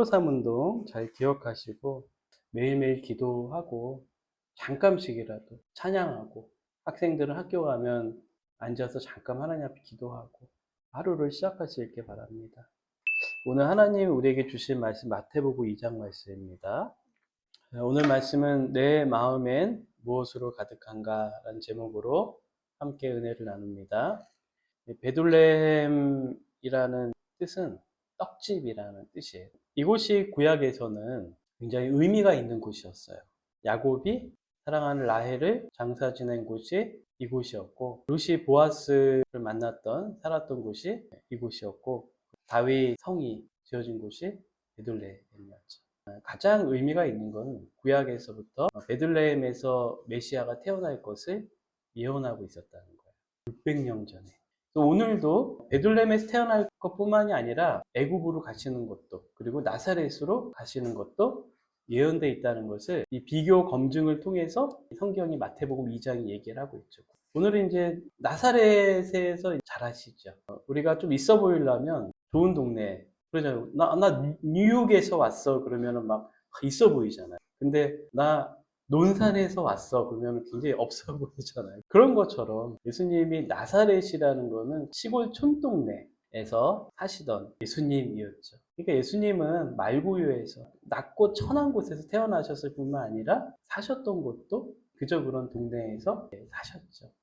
세로사문동 잘 기억하시고 매일매일 기도하고 잠깐씩이라도 찬양하고, 학생들은 학교 가면 앉아서 잠깐 하나님 앞에 기도하고 하루를 시작할 수 있길 바랍니다. 오늘 하나님이 우리에게 주신 말씀 마태복음 2장 말씀입니다. 오늘 말씀은 내 마음엔 무엇으로 가득한가 라는 제목으로 함께 은혜를 나눕니다. 베들레헴이라는 뜻은 떡집이라는 뜻이에요. 이곳이 구약에서는 굉장히 의미가 있는 곳이었어요. 야곱이 사랑하는 라헬을 장사 지낸 곳이 이곳이었고, 룻이 보아스를 만났던 살았던 곳이 이곳이었고, 다윗 성이 지어진 곳이 베들레헴이었죠. 가장 의미가 있는 건 구약에서부터 베들레헴에서 메시아가 태어날 것을 예언하고 있었다는 거예요. 600년 전에. 오늘도 베들레헴에서 태어날 것뿐만이 아니라 애굽으로 가시는 것도, 그리고 나사렛으로 가시는 것도 예언되어 있다는 것을 이 비교 검증을 통해서 성경이 마태복음 2장이 얘기를 하고 있죠. 오늘은 이제 나사렛에서 자라시죠. 우리가 좀 있어 보이려면 좋은 동네, 그러잖아요. 나 뉴욕에서 왔어 그러면은 막 있어 보이잖아요. 근데 나 논산에서 왔어 그러면 굉장히 없어 보이잖아요. 그런 것처럼 예수님이 나사렛이라는 거는 시골 촌동네에서 사시던 예수님이었죠. 그러니까 예수님은 말구유에서 낮고 천한 곳에서 태어나셨을 뿐만 아니라 사셨던 곳도 그저 그런 동네에서 사셨죠.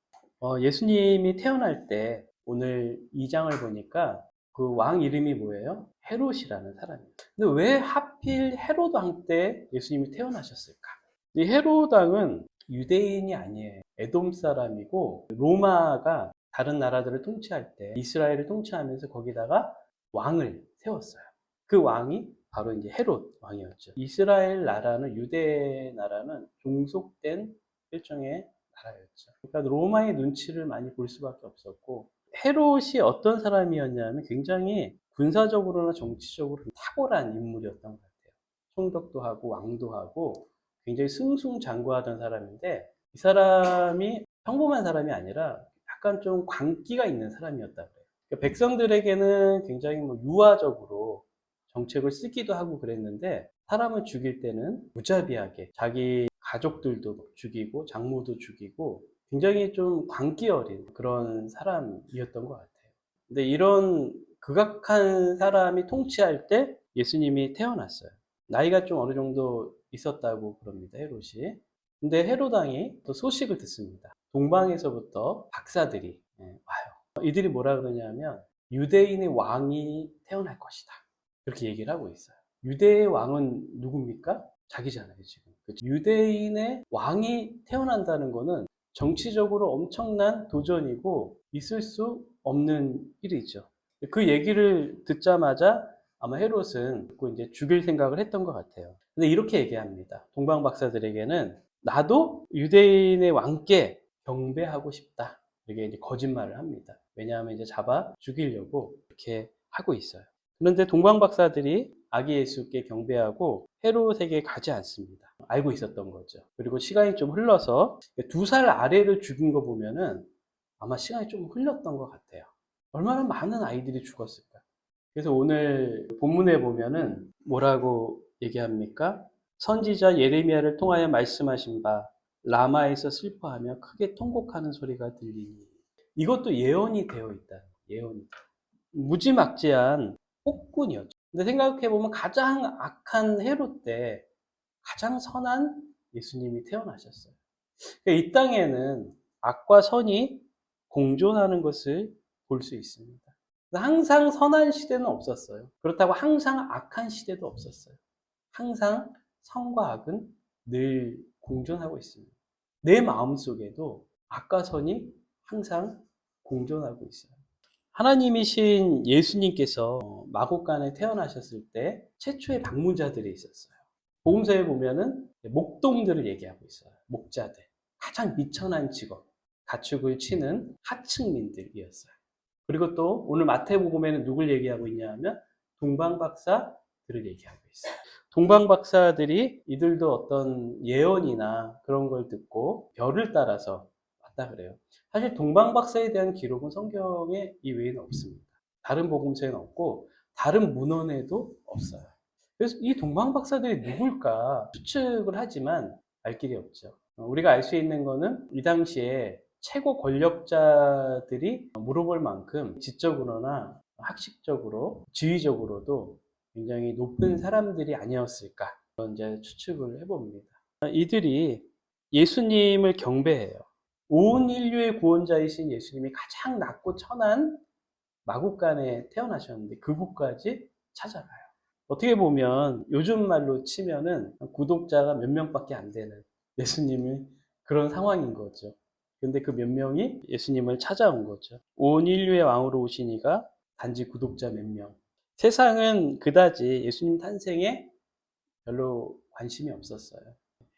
예수님이 태어날 때 오늘 2장을 보니까 그 왕 이름이 뭐예요? 헤롯이라는 사람이에요. 근데 왜 하필 헤롯 왕 때 예수님이 태어나셨을까? 이 헤롯 왕은 유대인이 아니에요. 에돔 사람이고, 로마가 다른 나라들을 통치할 때 이스라엘을 통치하면서 거기다가 왕을 세웠어요. 그 왕이 바로 이제 헤롯 왕이었죠. 이스라엘 나라는, 유대 나라는 종속된 일종의 나라였죠. 그러니까 로마의 눈치를 많이 볼 수밖에 없었고, 헤롯이 어떤 사람이었냐면 굉장히 군사적으로나 정치적으로 탁월한 인물이었던 것 같아요. 총독도 하고 왕도 하고 굉장히 승승장구하던 사람인데, 이 사람이 평범한 사람이 아니라 약간 좀 광기가 있는 사람이었다 그래요. 그러니까 백성들에게는 굉장히 유화적으로 정책을 쓰기도 하고 그랬는데, 사람을 죽일 때는 무자비하게 자기 가족들도 죽이고 장모도 죽이고 굉장히 좀 광기 어린 그런 사람이었던 것 같아요. 근데 이런 극악한 사람이 통치할 때 예수님이 태어났어요. 나이가 좀 어느 정도 있었다고 그럽니다, 헤롯이. 근데 헤롯 왕이 또 소식을 듣습니다. 동방에서부터 박사들이 와요. 이들이 뭐라 그러냐면 유대인의 왕이 태어날 것이다, 그렇게 얘기를 하고 있어요. 유대의 왕은 누굽니까? 자기잖아요, 지금. 그렇죠? 유대인의 왕이 태어난다는 거는 정치적으로 엄청난 도전이고 있을 수 없는 일이죠. 그 얘기를 듣자마자 아마 헤롯은 이제 죽일 생각을 했던 것 같아요. 근데 이렇게 얘기합니다. 동방 박사들에게는 나도 유대인의 왕께 경배하고 싶다, 이게 이제 거짓말을 합니다. 왜냐하면 이제 잡아 죽이려고 이렇게 하고 있어요. 그런데 동방 박사들이 아기 예수께 경배하고 헤롯에게 가지 않습니다. 알고 있었던 거죠. 그리고 시간이 좀 흘러서 2살 아래를 죽인 거 보면은 아마 시간이 좀 흘렀던 것 같아요. 얼마나 많은 아이들이 죽었을까. 그래서 오늘 본문에 보면은 뭐라고 얘기합니까? 선지자 예레미야를 통하여 말씀하신 바 라마에서 슬퍼하며 크게 통곡하는 소리가 들리니, 이것도 예언이 되어 있다. 예언이. 무지막지한 폭군이었죠. 근데 생각해보면 가장 악한 헤롯 때 가장 선한 예수님이 태어나셨어요. 그러니까 이 땅에는 악과 선이 공존하는 것을 볼 수 있습니다. 항상 선한 시대는 없었어요. 그렇다고 항상 악한 시대도 없었어요. 항상 선과 악은 늘 공존하고 있습니다. 내 마음속에도 악과 선이 항상 공존하고 있어요. 하나님이신 예수님께서 마곡간에 태어나셨을 때 최초의 방문자들이 있었어요. 복음서에 보면은 목동들을 얘기하고 있어요. 목자들. 가장 미천한 직업, 가축을 치는 하층민들이었어요. 그리고 또 오늘 마태복음에는 누굴 얘기하고 있냐 하면 동방박사들을 얘기하고 있어요. 동방박사들이 이들도 어떤 예언이나 그런 걸 듣고 별을 따라서 왔다 그래요. 사실 동방박사에 대한 기록은 성경에 이 외에는 없습니다. 다른 복음서에는 없고 다른 문헌에도 없어요. 그래서 이 동방 박사들이 누굴까 추측을 하지만 알 길이 없죠. 우리가 알 수 있는 거는 이 당시에 최고 권력자들이 물어볼 만큼 지적으로나 학식적으로, 지위적으로도 굉장히 높은 사람들이 아니었을까, 그런 이제 추측을 해봅니다. 이들이 예수님을 경배해요. 온 인류의 구원자이신 예수님이 가장 낮고 천한 마국간에 태어나셨는데 그곳까지 찾아가요. 어떻게 보면 요즘 말로 치면은 구독자가 몇 명밖에 안 되는 예수님을 그런 상황인 거죠. 근데 그 몇 명이 예수님을 찾아온 거죠. 온 인류의 왕으로 오신 이가 단지 구독자 몇 명. 세상은 그다지 예수님 탄생에 별로 관심이 없었어요.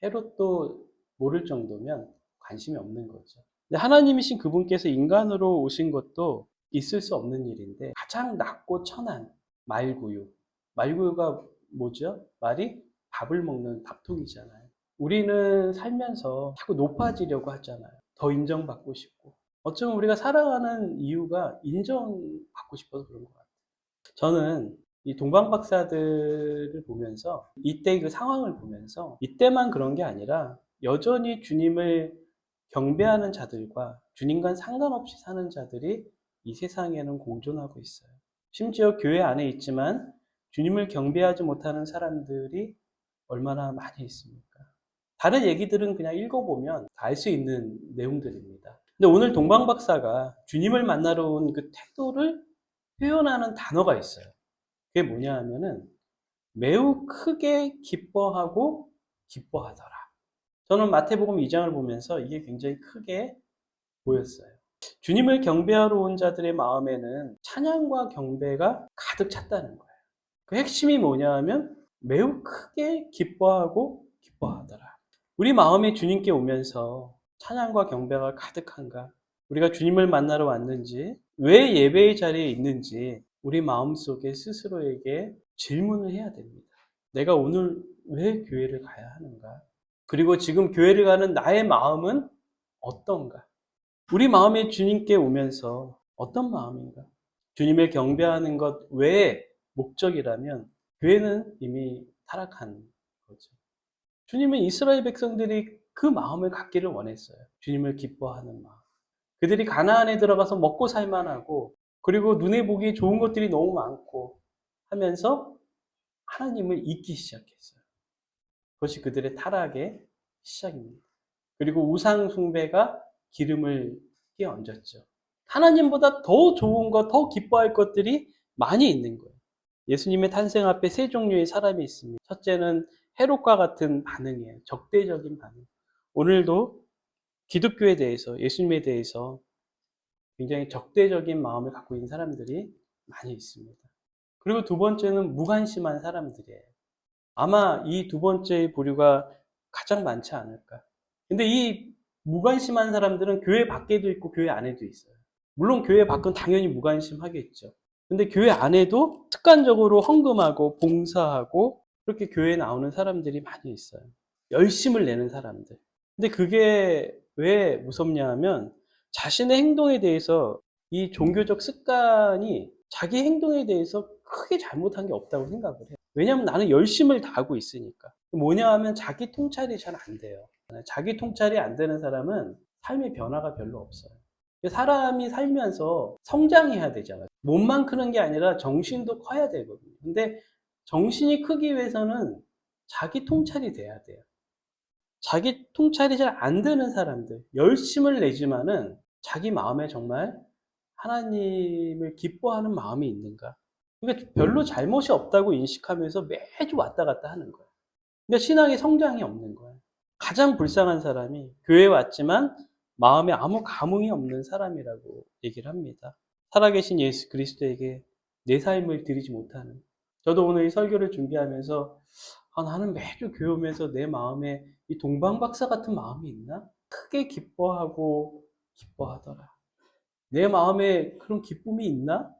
헤롯도 모를 정도면 관심이 없는 거죠. 근데 하나님이신 그분께서 인간으로 오신 것도 있을 수 없는 일인데 가장 낮고 천한 말구유. 말구유가 뭐죠? 말이 밥을 먹는 밥통이잖아요. 우리는 살면서 자꾸 높아지려고 하잖아요. 더 인정받고 싶고. 어쩌면 우리가 살아가는 이유가 인정받고 싶어서 그런 것 같아요. 저는 이 동방 박사들을 보면서 이때 그 상황을 보면서 이때만 그런 게 아니라 여전히 주님을 경배하는 자들과 주님과 상관없이 사는 자들이 이 세상에는 공존하고 있어요. 심지어 교회 안에 있지만 주님을 경배하지 못하는 사람들이 얼마나 많이 있습니까? 다른 얘기들은 그냥 읽어보면 알 수 있는 내용들입니다. 근데 오늘 동방 박사가 주님을 만나러 온 그 태도를 표현하는 단어가 있어요. 그게 뭐냐 하면은 매우 크게 기뻐하고 기뻐하더라. 저는 마태복음 2장을 보면서 이게 굉장히 크게 보였어요. 주님을 경배하러 온 자들의 마음에는 찬양과 경배가 가득 찼다는 거예요. 그 핵심이 뭐냐 하면 매우 크게 기뻐하고 기뻐하더라. 우리 마음이 주님께 오면서 찬양과 경배가 가득한가? 우리가 주님을 만나러 왔는지, 왜 예배의 자리에 있는지 우리 마음속에 스스로에게 질문을 해야 됩니다. 내가 오늘 왜 교회를 가야 하는가? 그리고 지금 교회를 가는 나의 마음은 어떤가? 우리 마음이 주님께 오면서 어떤 마음인가? 주님을 경배하는 것 외에 목적이라면 교회는 이미 타락한 거죠. 주님은 이스라엘 백성들이 그 마음을 갖기를 원했어요. 주님을 기뻐하는 마음. 그들이 가나안에 들어가서 먹고 살만하고 그리고 눈에 보기 좋은 것들이 너무 많고 하면서 하나님을 잊기 시작했어요. 그것이 그들의 타락의 시작입니다. 그리고 우상 숭배가 기름을 끼얹었죠. 하나님보다 더 좋은 것, 더 기뻐할 것들이 많이 있는 거예요. 예수님의 탄생 앞에 세 종류의 사람이 있습니다. 첫째는 헤롯과 같은 반응이에요. 적대적인 반응. 오늘도 기독교에 대해서, 예수님에 대해서 굉장히 적대적인 마음을 갖고 있는 사람들이 많이 있습니다. 그리고 두 번째는 무관심한 사람들이에요. 아마 이 두 번째의 부류가 가장 많지 않을까. 근데 이 무관심한 사람들은 교회 밖에도 있고 교회 안에도 있어요. 물론 교회 밖은 당연히 무관심하겠죠. 근데 교회 안에도 습관적으로 헌금하고 봉사하고 그렇게 교회에 나오는 사람들이 많이 있어요. 열심을 내는 사람들. 근데 그게 왜 무섭냐 하면 자신의 행동에 대해서 이 종교적 습관이 자기 행동에 대해서 크게 잘못한 게 없다고 생각을 해요. 왜냐하면 나는 열심을 다하고 있으니까. 뭐냐 하면 자기 통찰이 잘 안 돼요. 자기 통찰이 안 되는 사람은 삶의 변화가 별로 없어요. 사람이 살면서 성장해야 되잖아요. 몸만 크는 게 아니라 정신도 커야 되거든요. 근데 정신이 크기 위해서는 자기 통찰이 돼야 돼요. 자기 통찰이 잘 안 되는 사람들, 열심을 내지만은 자기 마음에 정말 하나님을 기뻐하는 마음이 있는가? 그러니까 별로 잘못이 없다고 인식하면서 매주 왔다 갔다 하는 거예요. 그러니까 신앙의 성장이 없는 거예요. 가장 불쌍한 사람이 교회에 왔지만 마음에 아무 감흥이 없는 사람이라고 얘기를 합니다. 살아계신 예수 그리스도에게 내 삶을 드리지 못하는. 저도 오늘 이 설교를 준비하면서 나는 매주 교회 오면서 내 마음에 이 동방박사 같은 마음이 있나? 크게 기뻐하고 기뻐하더라. 내 마음에 그런 기쁨이 있나?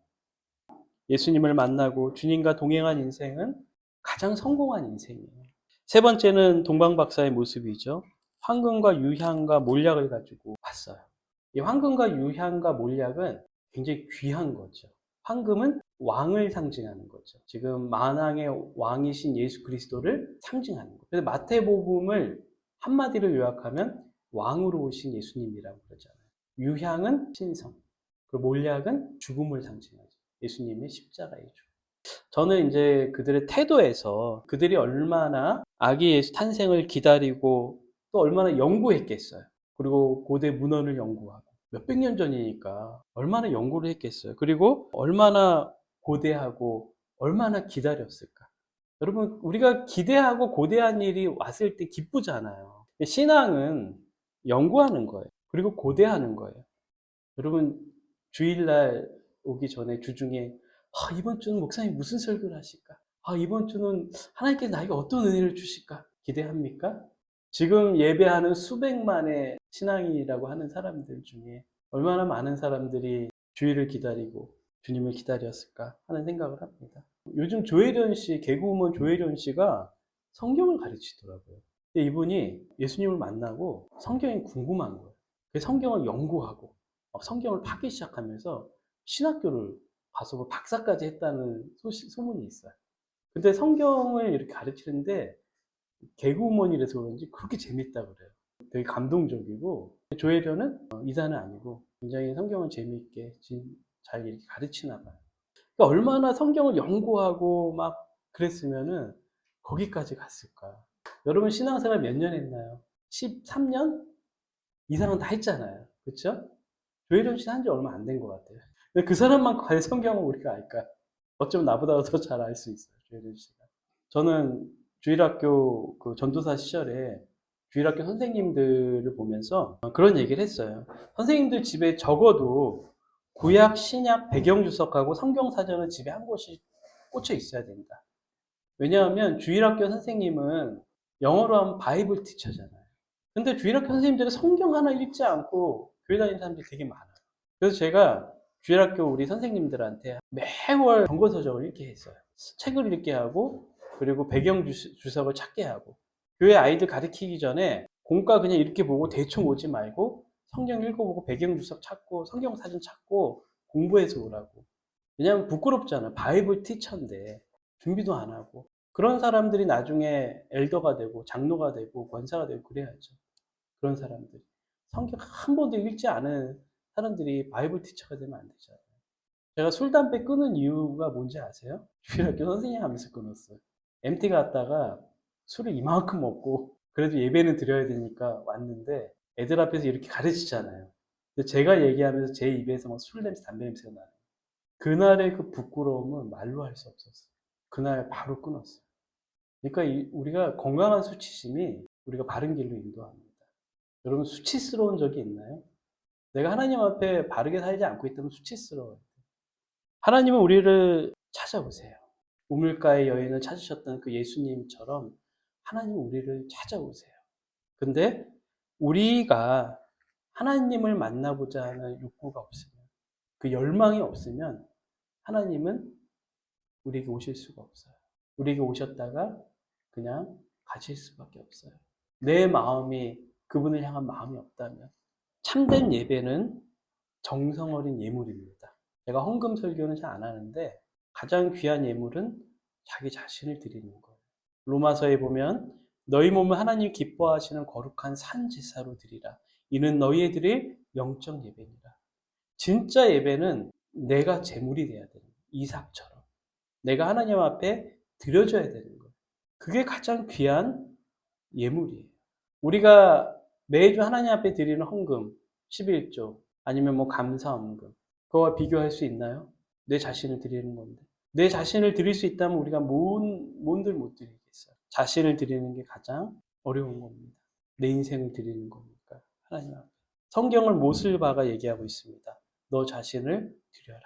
예수님을 만나고 주님과 동행한 인생은 가장 성공한 인생이에요. 세 번째는 동방박사의 모습이죠. 황금과 유향과 몰약을 가지고 왔어요. 이 황금과 유향과 몰약은 굉장히 귀한 거죠. 황금은 왕을 상징하는 거죠. 지금 만왕의 왕이신 예수 그리스도를 상징하는 거예요. 그래서 마태복음을 한마디로 요약하면 왕으로 오신 예수님이라고 그러잖아요. 유향은 신성, 그리고 몰약은 죽음을 상징하죠. 예수님의 십자가의 죽음. 저는 이제 그들의 태도에서 그들이 얼마나 아기 예수 탄생을 기다리고 또 얼마나 연구했겠어요. 그리고 고대 문헌을 연구하고 몇백 년 전이니까 얼마나 연구를 했겠어요. 그리고 얼마나 고대하고 얼마나 기다렸을까. 여러분, 우리가 기대하고 고대한 일이 왔을 때 기쁘잖아요. 신앙은 연구하는 거예요. 그리고 고대하는 거예요. 여러분, 주일날 오기 전에 주중에 이번 주는 목사님 무슨 설교를 하실까? 이번 주는 하나님께서 나에게 어떤 은혜를 주실까? 기대합니까? 지금 예배하는 수백만의 신앙인이라고 하는 사람들 중에 얼마나 많은 사람들이 주일을 기다리고 주님을 기다렸을까 하는 생각을 합니다. 요즘 조혜련 씨, 개그우먼 조혜련 씨가 성경을 가르치더라고요. 근데 이분이 예수님을 만나고 성경이 궁금한 거예요. 그래서 성경을 연구하고 성경을 파기 시작하면서 신학교를 가서 박사까지 했다는 소문이 있어요. 근데 성경을 이렇게 가르치는데 개그우먼이라서 그런지 그렇게 재밌다 그래요. 되게 감동적이고 조혜련은 이사는 아니고 굉장히 성경을 재미있게 잘 이렇게 가르치나 봐요. 그러니까 얼마나 성경을 연구하고 막 그랬으면은 거기까지 갔을까. 여러분 신앙생활 몇 년 했나요? 13년 이상은 다 했잖아요. 그렇죠? 조혜련 씨는 한지 얼마 안 된 것 같아요. 근데 그 사람만큼 과연 성경을 우리가 알까? 어쩌면 나보다 더 잘 알 수 있어요. 조혜련 씨가. 저는 주일학교 그 전도사 시절에 주일학교 선생님들을 보면서 그런 얘기를 했어요. 선생님들 집에 적어도 구약, 신약, 배경주석하고 성경사전은 집에 한 곳이 꽂혀 있어야 된다. 왜냐하면 주일학교 선생님은 영어로 하면 바이블 티처잖아요. 근데 주일학교 선생님들은 성경 하나 읽지 않고 교회 다니는 사람들이 되게 많아요. 그래서 제가 주일학교 우리 선생님들한테 매월 경고서적을 읽게 했어요. 책을 읽게 하고 그리고 배경 주석을 찾게 하고 교회 아이들 가르치기 전에 공과 그냥 이렇게 보고 대충 오지 말고 성경 읽어보고 배경 주석 찾고 성경 사진 찾고 공부해서 오라고. 왜냐하면 부끄럽잖아. 바이블 티처인데 준비도 안 하고 그런 사람들이 나중에 엘더가 되고 장로가 되고 권사가 되고 그래야죠. 그런 사람들 성경 한 번도 읽지 않은 사람들이 바이블 티처가 되면 안 되잖아요. 제가 술, 담배 끊은 이유가 뭔지 아세요? 주일학교 선생님 하면서 끊었어요. MT 갔다가 술을 이만큼 먹고 그래도 예배는 드려야 되니까 왔는데 애들 앞에서 이렇게 가르치잖아요. 근데 제가 얘기하면서 제 입에서 막 술 냄새, 담배 냄새가 나요. 그날의 그 부끄러움은 말로 할 수 없었어요. 그날 바로 끊었어요. 그러니까 우리가 건강한 수치심이 우리가 바른 길로 인도합니다. 여러분 수치스러운 적이 있나요? 내가 하나님 앞에 바르게 살지 않고 있다면 수치스러워요. 하나님은 우리를 찾아오세요. 우물가의 여인을 찾으셨던 그 예수님처럼 하나님은 우리를 찾아오세요. 근데 우리가 하나님을 만나고자 하는 욕구가 없으면, 그 열망이 없으면 하나님은 우리에게 오실 수가 없어요. 우리에게 오셨다가 그냥 가실 수밖에 없어요. 내 마음이 그분을 향한 마음이 없다면 참된 예배는 정성 어린 예물입니다. 제가 헌금 설교는 잘 안 하는데 가장 귀한 예물은 자기 자신을 드리는 거예요. 로마서에 보면 너희 몸을 하나님 기뻐하시는 거룩한 산 제사로 드리라. 이는 너희의 드릴 영적 예배니라. 진짜 예배는 내가 제물이 돼야 되는 거예요. 이삭처럼. 내가 하나님 앞에 드려줘야 되는 거예요. 그게 가장 귀한 예물이에요. 우리가 매주 하나님 앞에 드리는 헌금, 11조, 아니면 뭐 감사헌금, 그거와 비교할 수 있나요? 내 자신을 드리는 건데. 내 자신을 드릴 수 있다면 우리가 뭔들 못 드리겠어요. 자신을 드리는 게 가장 어려운 겁니다. 내 인생을 드리는 거니까, 하나님 앞에. 성경을 못을 박아 얘기하고 있습니다. 너 자신을 드려라.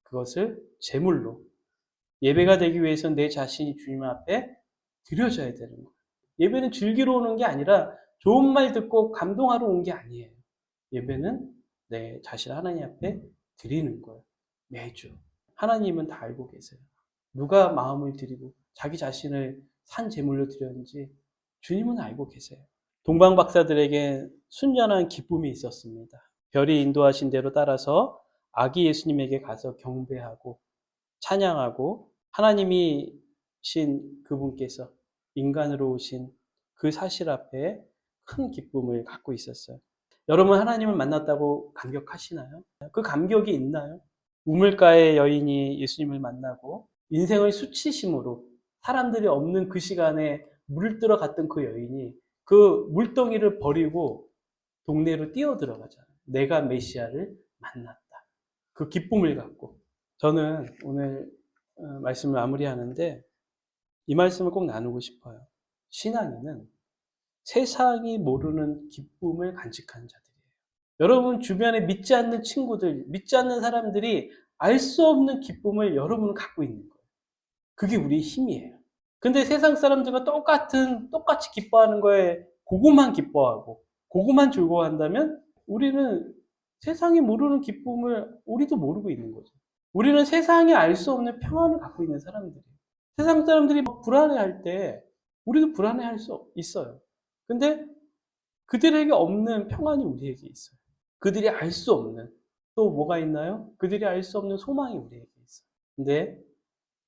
그것을 제물로. 예배가 되기 위해서는 내 자신이 주님 앞에 드려져야 되는 거예요. 예배는 즐기러 오는 게 아니라 좋은 말 듣고 감동하러 온 게 아니에요. 예배는 내 자신 하나님 앞에 드리는 거예요. 매주. 하나님은 다 알고 계세요. 누가 마음을 드리고 자기 자신을 산 제물로 드렸는지 주님은 알고 계세요. 동방 박사들에게 순전한 기쁨이 있었습니다. 별이 인도하신 대로 따라서 아기 예수님에게 가서 경배하고 찬양하고 하나님이 신 그분께서 인간으로 오신 그 사실 앞에 큰 기쁨을 갖고 있었어요. 여러분 하나님을 만났다고 감격하시나요? 그 감격이 있나요? 우물가의 여인이 예수님을 만나고 인생을 수치심으로 사람들이 없는 그 시간에 물들어 갔던 그 여인이 그 물동이를 버리고 동네로 뛰어들어가잖아요. 내가 메시아를 만났다. 그 기쁨을 갖고. 저는 오늘 말씀을 마무리하는데 이 말씀을 꼭 나누고 싶어요. 신앙인은 세상이 모르는 기쁨을 간직하는 자들이에요. 여러분 주변에 믿지 않는 친구들, 믿지 않는 사람들이 알 수 없는 기쁨을 여러분은 갖고 있는 거예요. 그게 우리의 힘이에요. 근데 세상 사람들과 똑같이 기뻐하는 거에 그것만 기뻐하고, 그것만 즐거워한다면 우리는 세상이 모르는 기쁨을 우리도 모르고 있는 거죠. 우리는 세상이 알 수 없는 평안을 갖고 있는 사람들이에요. 세상 사람들이 불안해할 때 우리도 불안해할 수 있어요. 근데 그들에게 없는 평안이 우리에게 있어요. 그들이 알 수 없는 또 뭐가 있나요? 그들이 알 수 없는 소망이 우리에게 있어요. 근데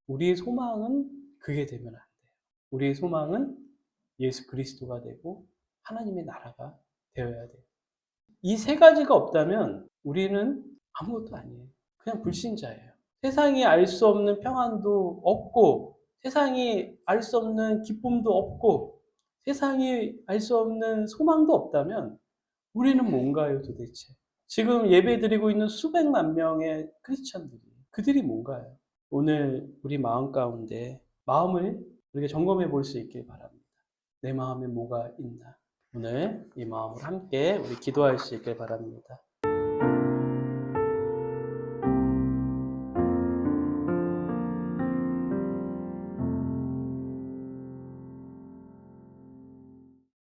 우리의 소망은 그게 되면 안 돼요. 우리의 소망은 예수 그리스도가 되고 하나님의 나라가 되어야 돼요. 이 세 가지가 없다면 우리는 아무것도 아니에요. 그냥 불신자예요. 세상이 알 수 없는 평안도 없고 세상이 알 수 없는 기쁨도 없고 세상이 알 수 없는 소망도 없다면 우리는 뭔가요 도대체? 지금 예배드리고 있는 수백만 명의 크리스천들이 그들이 뭔가요? 오늘 우리 마음 가운데 마음을 우리가 점검해 볼 수 있길 바랍니다. 내 마음에 뭐가 있나? 오늘 이 마음으로 함께 우리 기도할 수 있길 바랍니다.